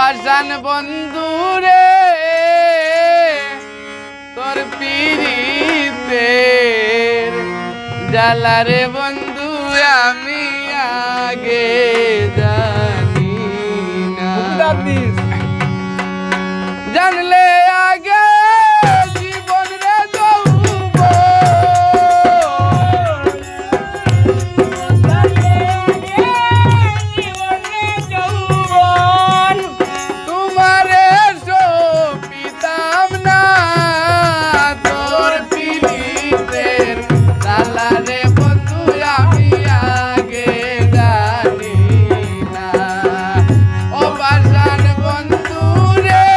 পাশান বন্ধু রে তোর পীড়িতের জ্বালারে বন্ধু আমি আগে জানি না জানলে আগে জীবন রে যৌবন তোমারে সপিতাম না তোর পীড়িতের জ্বালারে বন্ধু আমি আগে জানি না ও পাশান বন্ধু রে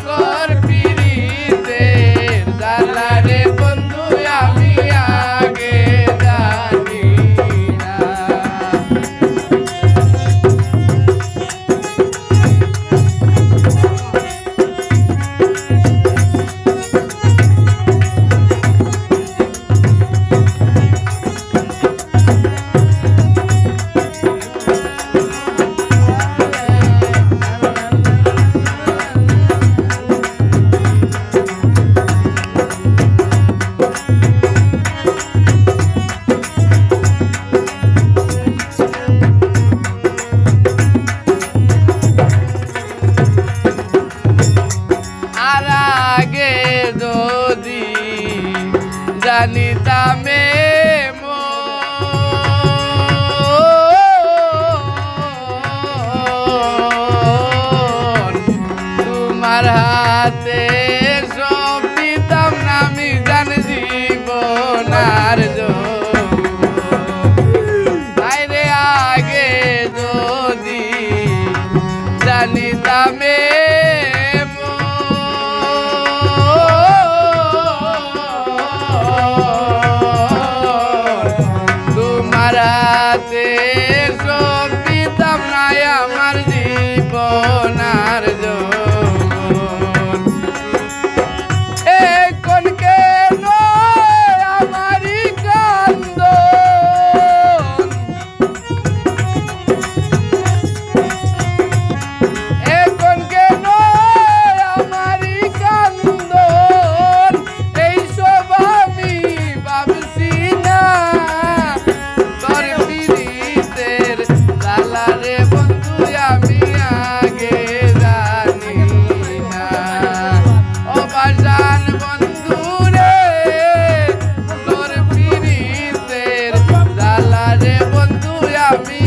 তোর পীড়িতের জ্বালারে বন্ধু আমি আগে জানি না আর আগে যদি জানিতামে তোমার হাতে সব দিতাম না আমি জান জীবন আর রে আগে যদি জানিতামে রাতে সব দিতাম না আমার জীবন আর যৌবন এখন কেন আমারই কান্দন এখন কেন আমারই কান্দন এইসব আমি ভাবছি না তোর পীড়িতের জ্বালারে বন্ধু আমি আগে জানি না ও পাশান বন্ধু রে তোর পীড়িতের জ্বালারে বন্ধু আমি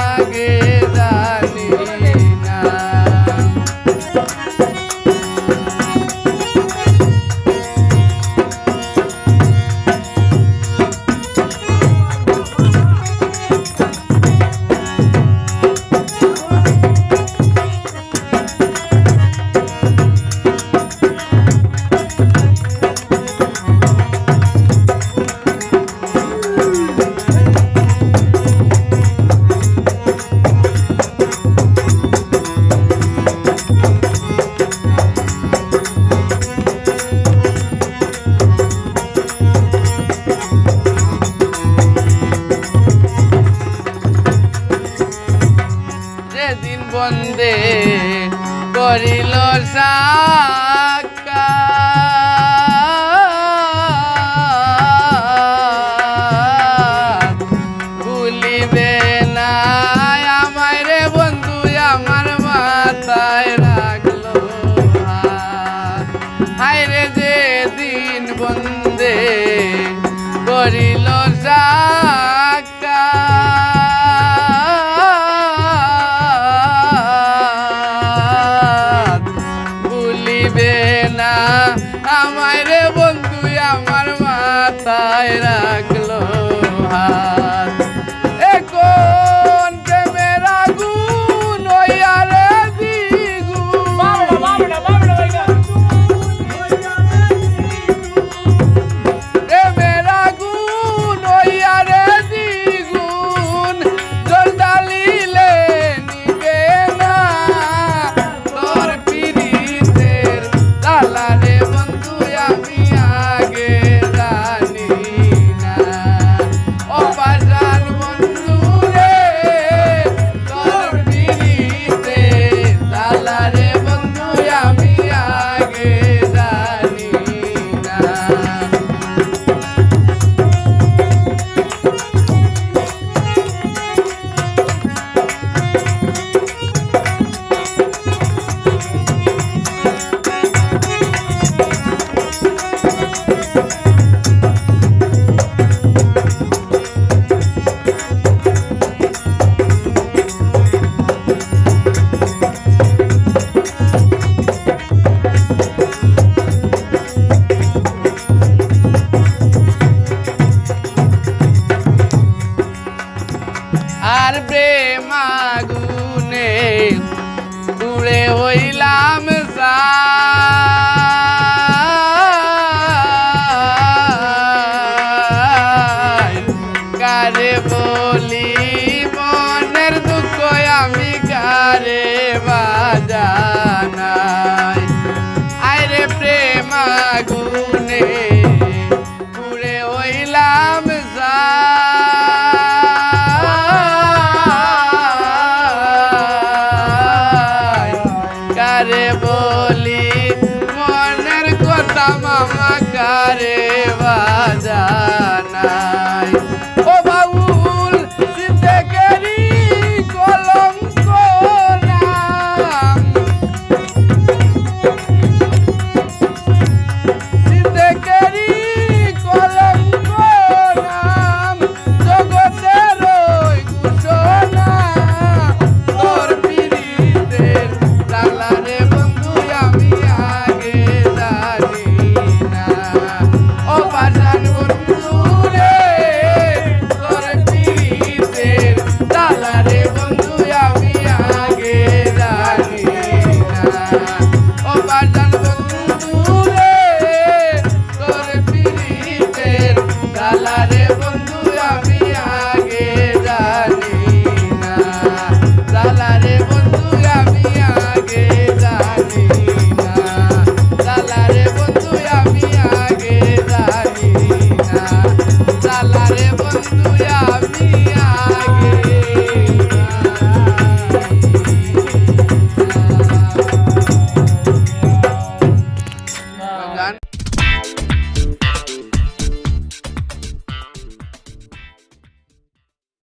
আগে জানি না যেদিন বন্দে করিল সাক্ষাৎ ভুলিবে না আমায় রে বন্ধু আমার মাথায় রাখলো হাত হায় রে যেদিন বন্দে করিল সাক্ষাৎ ভুলিবে না আমায় রে বন্ধু আমার মাথায় রাখলো হাত এখন প্রেমের আগুন হইয়া রে দ্বিগুণ প্রেমের আগুন হইয়া রে দ্বিগুণ জল ঢালিলে নিবে না তোর পীড়িতের জ্বালারে বন্ধু আমি আগে জানি না ও রে বাজানাই ও বাউল সিদ্দিকেরি কলঙ্ক নাম সিদ্দিকেরি কলঙ্ক নাম জগতের ঘোষণা তোর পীড়িতের লালা রে বন্ধু আমি আগে জানি না ও পাশান বন্ধু রে তোর পীড়িতের লালা রে বন্ধু আমি আগে জানি না